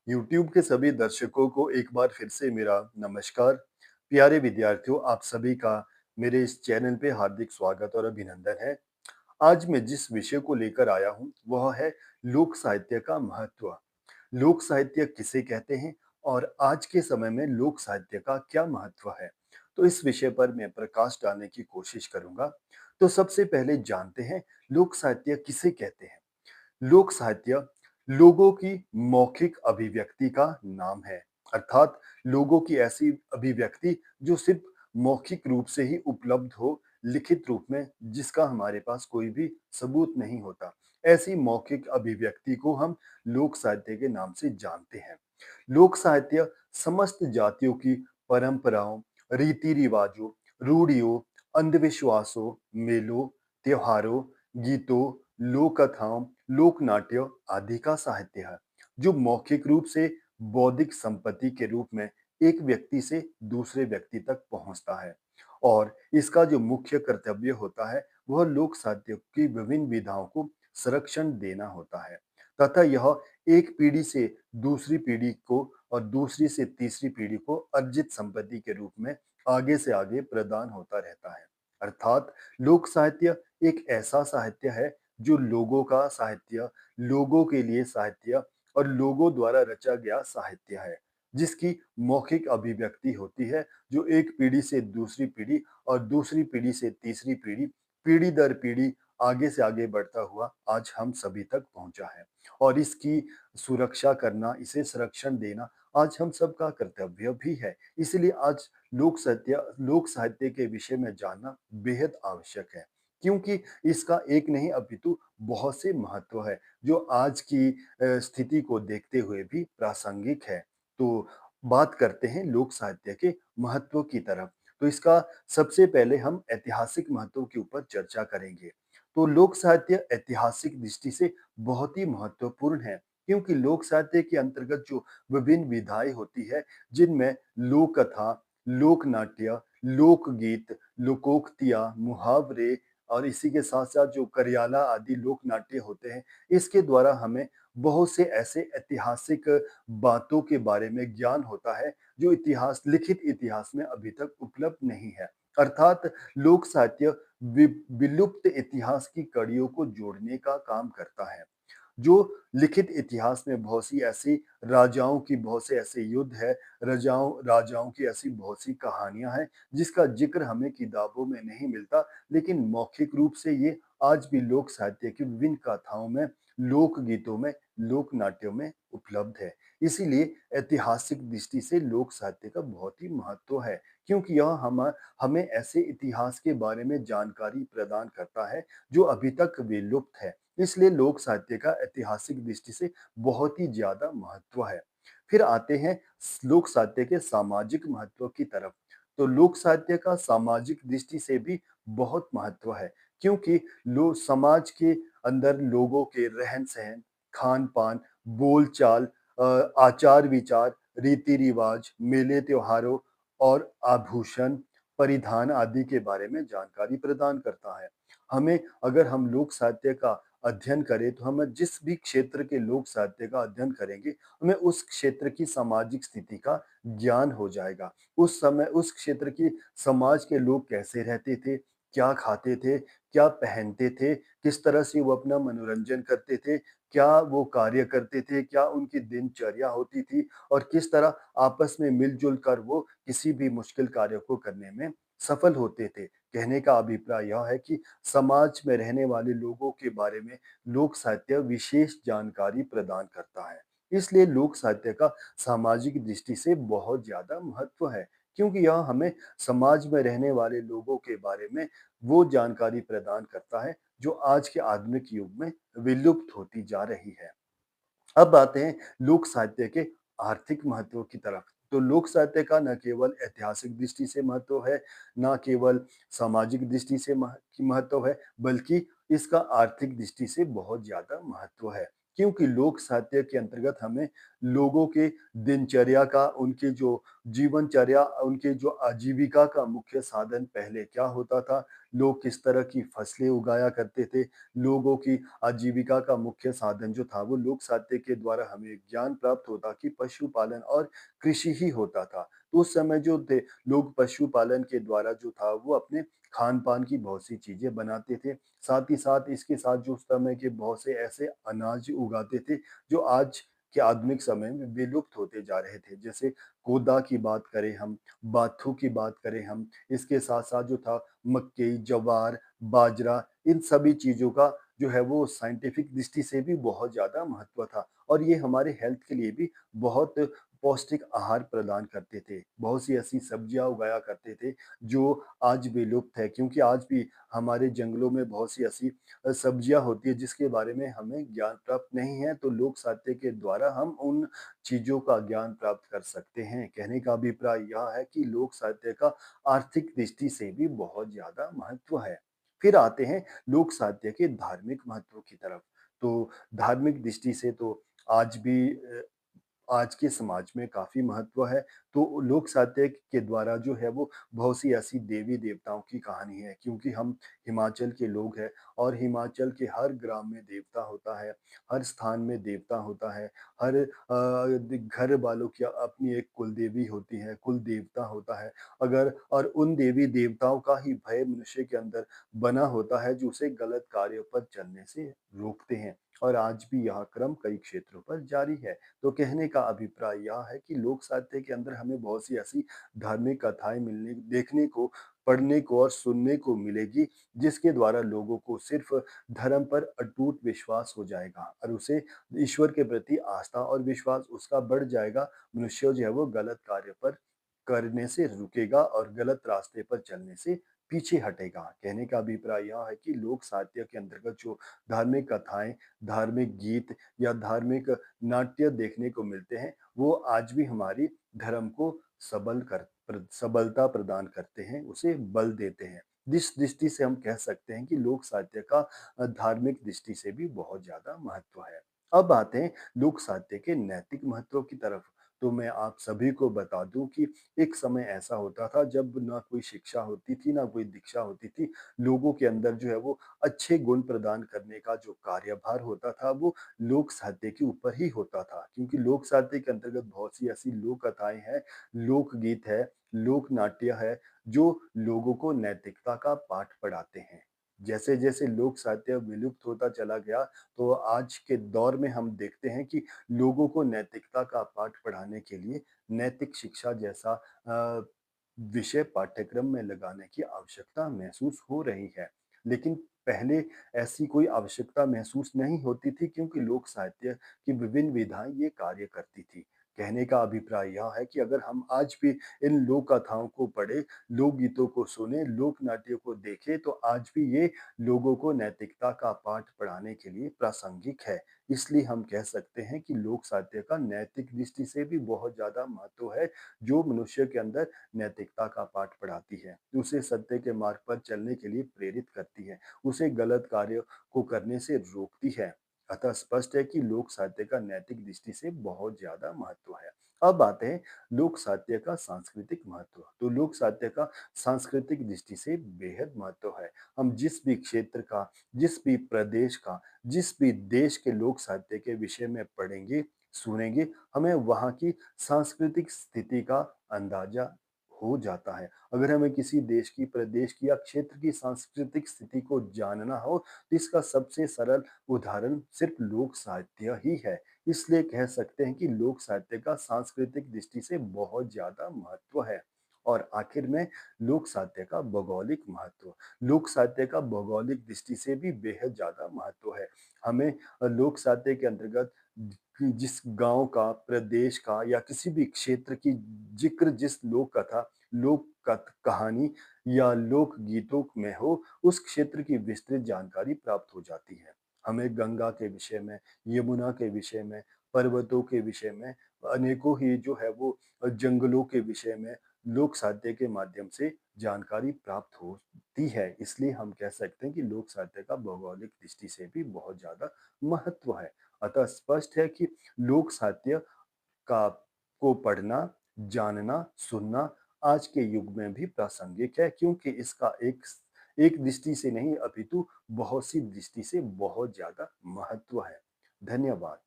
YouTube के सभी दर्शकों को एक बार फिर से मेरा नमस्कार। प्यारे विद्यार्थियों, आप सभी का मेरे इस चैनल पे हार्दिक स्वागत और अभिनंदन है। आज मैं जिस विषय को लेकर आया हूँ, वह है लोक साहित्य का महत्व। लोक साहित्य किसे कहते हैं और आज के समय में लोक साहित्य का क्या महत्व है? तो इस विषय पर मैं प्रकाश डालने की कोशिश करूँगा। तो सबसे पहले जानते हैं लोक साहित्य किसे कहते हैं? लोक साहित्य लोगों की मौखिक अभिव्यक्ति का नाम है, अर्थात लोगों की ऐसी अभिव्यक्ति जो सिर्फ मौखिक रूप से ही उपलब्ध हो, लिखित रूप में, जिसका हमारे पास कोई भी सबूत नहीं होता। ऐसी मौखिक अभिव्यक्ति को हम लोक साहित्य के नाम से जानते हैं। लोक साहित्य समस्त जातियों की परंपराओं, रीति रिवाजों, रूढ़ियों, अंधविश्वासों, मेलों, त्योहारों, गीतों, लोक कथाओं, लोक नाट्य आदि का साहित्य है, जो मौखिक रूप से बौद्धिक संपत्ति के रूप में एक व्यक्ति से दूसरे व्यक्ति तक पहुंचता है। और इसका जो मुख्य कर्तव्य होता है, वह लोक साहित्य की विभिन्न विधाओं को संरक्षण देना होता है, तथा यह एक पीढ़ी से दूसरी पीढ़ी को और दूसरी से तीसरी पीढ़ी को अर्जित संपत्ति के रूप में आगे से आगे प्रदान होता रहता है। अर्थात लोक साहित्य एक ऐसा साहित्य है जो लोगों का साहित्य, लोगों के लिए साहित्य और लोगों द्वारा रचा गया साहित्य है, जिसकी मौखिक अभिव्यक्ति होती है, जो एक पीढ़ी से दूसरी पीढ़ी और दूसरी पीढ़ी से तीसरी पीढ़ी, पीढ़ी दर पीढ़ी आगे से आगे बढ़ता हुआ आज हम सभी तक पहुंचा है। और इसकी सुरक्षा करना, इसे संरक्षण देना आज हम सबका कर्तव्य भी है। इसलिए आज लोक साहित्य के विषय में जानना बेहद आवश्यक है, क्योंकि इसका एक नहीं अपितु बहुत से महत्व है, जो आज की स्थिति को देखते हुए भी प्रासंगिक है। तो बात करते हैं लोक साहित्य के महत्व की तरफ। तो इसका सबसे पहले हम ऐतिहासिक महत्व के ऊपर चर्चा करेंगे। तो लोक साहित्य ऐतिहासिक दृष्टि से बहुत ही महत्वपूर्ण है, क्योंकि लोक साहित्य के अंतर्गत जो विभिन्न विधाएं होती है, जिनमें लोक कथा, लोक नाट्य, लोकगीत, लोकोक्तियाँ, मुहावरे और इसी के साथ-साथ जो करियाला आदि लोक नाट्य होते हैं, इसके द्वारा हमें बहुत से ऐसे ऐतिहासिक बातों के बारे में ज्ञान होता है, जो लिखित इतिहास में अभी तक उपलब्ध नहीं है। अर्थात लोक साहित्य विलुप्त इतिहास की कड़ियों को जोड़ने का काम करता है। जो लिखित इतिहास में बहुत सी ऐसी राजाओं की बहुत से ऐसे युद्ध है, रजाओं राजाओं की ऐसी बहुत सी कहानियाँ हैं, जिसका ज़िक्र हमें किताबों में नहीं मिलता, लेकिन मौखिक रूप से ये आज भी लोक साहित्य की विभिन्न गाथाओं में, लोक गीतों में, लोक नाट्यों में उपलब्ध है। इसीलिए ऐतिहासिक दृष्टि से लोक साहित्य का बहुत ही महत्व है, क्योंकि यह हमें ऐसे इतिहास के बारे में जानकारी प्रदान करता है, जो अभी तक विलुप्त है। इसलिए लोक साहित्य का ऐतिहासिक दृष्टि से बहुत ही ज़्यादा महत्व है। फिर आते हैं लोक साहित्य के सामाजिक महत्व की तरफ। तो लोक साहित्य का सामाजिक दृष्टि से भी बहुत महत्व है, क्योंकि लो समाज के अंदर लोगों के रहन-सहन, खान-पान, बोल-चाल, आचार-विचार, रीति-रिवाज, मेले-त्योहारों और आभूषण, परिधान आदि के बारे में जानकारी प्रदान करता है। हमें अगर हम लोक साहित्य का अध्ययन करें, तो हमें जिस भी क्षेत्र के लोक साहित्य का अध्ययन करेंगे, हमें उस क्षेत्र की सामाजिक स्थिति का ज्ञान हो जाएगा। उस समय उस क्षेत्र की समाज के लोग कैसे रहते थे, क्या खाते थे, क्या पहनते थे, किस तरह से वो अपना मनोरंजन करते थे, क्या वो कार्य करते थे, क्या उनकी दिनचर्या होती थी और किस तरह आपस में मिल-जुल कर वो किसी भी मुश्किल कार्य को करने में सफल होते थे। कहने का अभिप्राय यह है कि समाज में रहने वाले लोगों के बारे में लोक साहित्य विशेष जानकारी प्रदान करता है। इसलिए लोक साहित्य का सामाजिक दृष्टि से बहुत ज़्यादा महत्व है, क्योंकि यह हमें समाज में रहने वाले लोगों के बारे में वो जानकारी प्रदान करता है, जो आज के आधुनिक युग में विलुप्त होती जा रही है। अब आते हैं लोक साहित्य के आर्थिक महत्व की तरफ। तो लोक साहित्य का न केवल ऐतिहासिक दृष्टि से महत्व है, न केवल सामाजिक दृष्टि से महत्व है, बल्कि इसका आर्थिक दृष्टि से बहुत ज़्यादा महत्व है। क्योंकि लोक साहित्य के अंतर्गत हमें लोगों के दिनचर्या का, उनके जो जीवनचर्या, उनके जो आजीविका का मुख्य साधन पहले क्या होता था, लोग किस तरह की फसलें उगाया करते थे, लोगों की आजीविका का मुख्य साधन जो था वो लोक साहित्य के द्वारा हमें ज्ञान प्राप्त होता कि पशुपालन और कृषि ही होता था। तो उस समय जो थे लोग पशुपालन के द्वारा जो था वो अपने खान-पान की बहुत सी चीज़ें बनाते थे। साथ ही साथ इसके साथ जो उस समय के बहुत से ऐसे अनाज उगाते थे जो आज के आधुनिक समय में विलुप्त होते जा रहे थे। जैसे कोदा की बात करें हम, बाथू की बात करें हम, इसके साथ-साथ जो था मक्के, ज्वार, बाजरा, इन सभी चीज़ों का जो है वो साइंटिफिक दृष्टि से भी बहुत ज़्यादा महत्व था और ये हमारे हेल्थ के लिए भी बहुत पौष्टिक आहार प्रदान करते थे। बहुत सी ऐसी सब्जियाँ उगाया करते थे जो आज विलुप्त है, क्योंकि आज भी हमारे जंगलों में बहुत सी ऐसी सब्जियाँ होती है जिसके बारे में हमें ज्ञान प्राप्त नहीं है, तो लोक साहित्य के द्वारा हम उन चीज़ों का ज्ञान प्राप्त कर सकते हैं। कहने का अभिप्राय यह है कि लोक साहित्य का आर्थिक दृष्टि से भी बहुत ज़्यादा महत्व है। फिर आते हैं लोक साहित्य के धार्मिक महत्व की तरफ। तो धार्मिक दृष्टि से तो आज भी आज के समाज में काफ़ी महत्व है। तो लोक साहित्य के द्वारा जो है वो बहुत सी ऐसी देवी-देवताओं की कहानी है, क्योंकि हम हिमाचल के लोग हैं और हिमाचल के हर ग्राम में देवता होता है, हर स्थान में देवता होता है, हर घर वालों की अपनी एक कुल देवी होती है, कुल देवता होता है। अगर और उन देवी-देवताओं का ही भय मनुष्य के अंदर बना होता है जो उसे गलत कार्यों पर चलने से रोकते हैं और आज भी यह क्रम कई क्षेत्रों पर जारी है। तो कहने का अभिप्राय यह है कि लोक साहित्य के अंदर हमें बहुत सी ऐसी धार्मिक कथाएँ मिलने देखने को, पढ़ने को और सुनने को मिलेगी, जिसके द्वारा लोगों को सिर्फ़ धर्म पर अटूट विश्वास हो जाएगा और उसे ईश्वर के प्रति आस्था और विश्वास उसका बढ़ जाएगा। मनुष्य जो है वो गलत कार्य पर करने से रुकेगा और गलत रास्ते पर चलने से पीछे हटेगा। कहने का अभिप्राय यह है कि लोक साहित्य के अंतर्गत जो धार्मिक कथाएँ, धार्मिक गीत या धार्मिक नाट्य देखने को मिलते हैं, वो आज भी हमारी धर्म को सबलता प्रदान करते हैं, उसे बल देते हैं। जिस दृष्टि से हम कह सकते हैं कि लोक साहित्य का धार्मिक दृष्टि से भी बहुत ज़्यादा महत्व है। अब आते हैं लोक साहित्य के नैतिक महत्व की तरफ। तो मैं आप सभी को बता दूँ कि एक समय ऐसा होता था जब ना कोई शिक्षा होती थी, ना कोई दीक्षा होती थी। लोगों के अंदर जो है वो अच्छे गुण प्रदान करने का जो कार्यभार होता था, वो लोक साहित्य के ऊपर ही होता था, क्योंकि लोक साहित्य के अंतर्गत बहुत सी ऐसी लोक कथाएँ हैं, लोकगीत है, लोक नाट्य है, जो लोगों को नैतिकता का पाठ पढ़ाते हैं। जैसे-जैसे लोक साहित्य विलुप्त होता चला गया, तो आज के दौर में हम देखते हैं कि लोगों को नैतिकता का पाठ पढ़ाने के लिए नैतिक शिक्षा जैसा विषय पाठ्यक्रम में लगाने की आवश्यकता महसूस हो रही है। लेकिन पहले ऐसी कोई आवश्यकता महसूस नहीं होती थी, क्योंकि लोक साहित्य की विभिन्न विधाएँ ये कार्य करती थी। कहने का अभिप्राय यह है कि अगर हम आज भी इन लोक कथाओं को पढ़ें, लोकगीतों को सुनें, लोक नाट्यों को देखें, तो आज भी ये लोगों को नैतिकता का पाठ पढ़ाने के लिए प्रासंगिक है। इसलिए हम कह सकते हैं कि लोक साहित्य का नैतिक दृष्टि से भी बहुत ज़्यादा महत्व है, जो मनुष्य के अंदर नैतिकता का पाठ पढ़ाती है, उसे सत्य के मार्ग पर चलने के लिए प्रेरित करती है, उसे गलत कार्य को करने से रोकती है। अतः स्पष्ट है कि लोक साहित्य का नैतिक दृष्टि से बहुत ज़्यादा महत्व है। अब आते हैं लोक साहित्य का सांस्कृतिक महत्व। तो लोक साहित्य का सांस्कृतिक दृष्टि से बेहद महत्व है। हम जिस भी क्षेत्र का, जिस भी प्रदेश का, जिस भी देश के लोक साहित्य के विषय में पढ़ेंगे, सुनेंगे, हमें वहाँ की सांस्कृतिक स्थिति का अंदाज़ा हो जाता है। अगर हमें किसी देश की, प्रदेश की या क्षेत्र की सांस्कृतिक स्थिति को जानना हो, तो इसका सबसे सरल उदाहरण सिर्फ लोक साहित्य ही है। इसलिए कह सकते हैं कि लोक साहित्य का सांस्कृतिक दृष्टि से बहुत ज़्यादा महत्व है। और आखिर में लोक साहित्य का भौगोलिक महत्व। लोक साहित्य का भौगोलिक दृष्टि से भी बेहद ज़्यादा महत्व है। हमें लोक साहित्य के अंतर्गत जिस गाँव का, प्रदेश का या किसी भी क्षेत्र की ज़िक्र जिस लोक कथा, लोक कहानी या लोक गीतों में हो, उस क्षेत्र की विस्तृत जानकारी प्राप्त हो जाती है। हमें गंगा के विषय में, यमुना के विषय में, पर्वतों के विषय में, अनेकों ही जो है वो जंगलों के विषय में लोक साहित्य के माध्यम से जानकारी प्राप्त होती है। इसलिए हम कह सकते हैं कि लोक साहित्य का भौगोलिक दृष्टि से भी बहुत ज़्यादा महत्व है। अतः स्पष्ट है कि लोक साहित्य का को पढ़ना, जानना, सुनना आज के युग में भी प्रासंगिक है, क्योंकि इसका एक दृष्टि से नहीं अपितु बहुत सी दृष्टि से बहुत ज़्यादा महत्व है। धन्यवाद।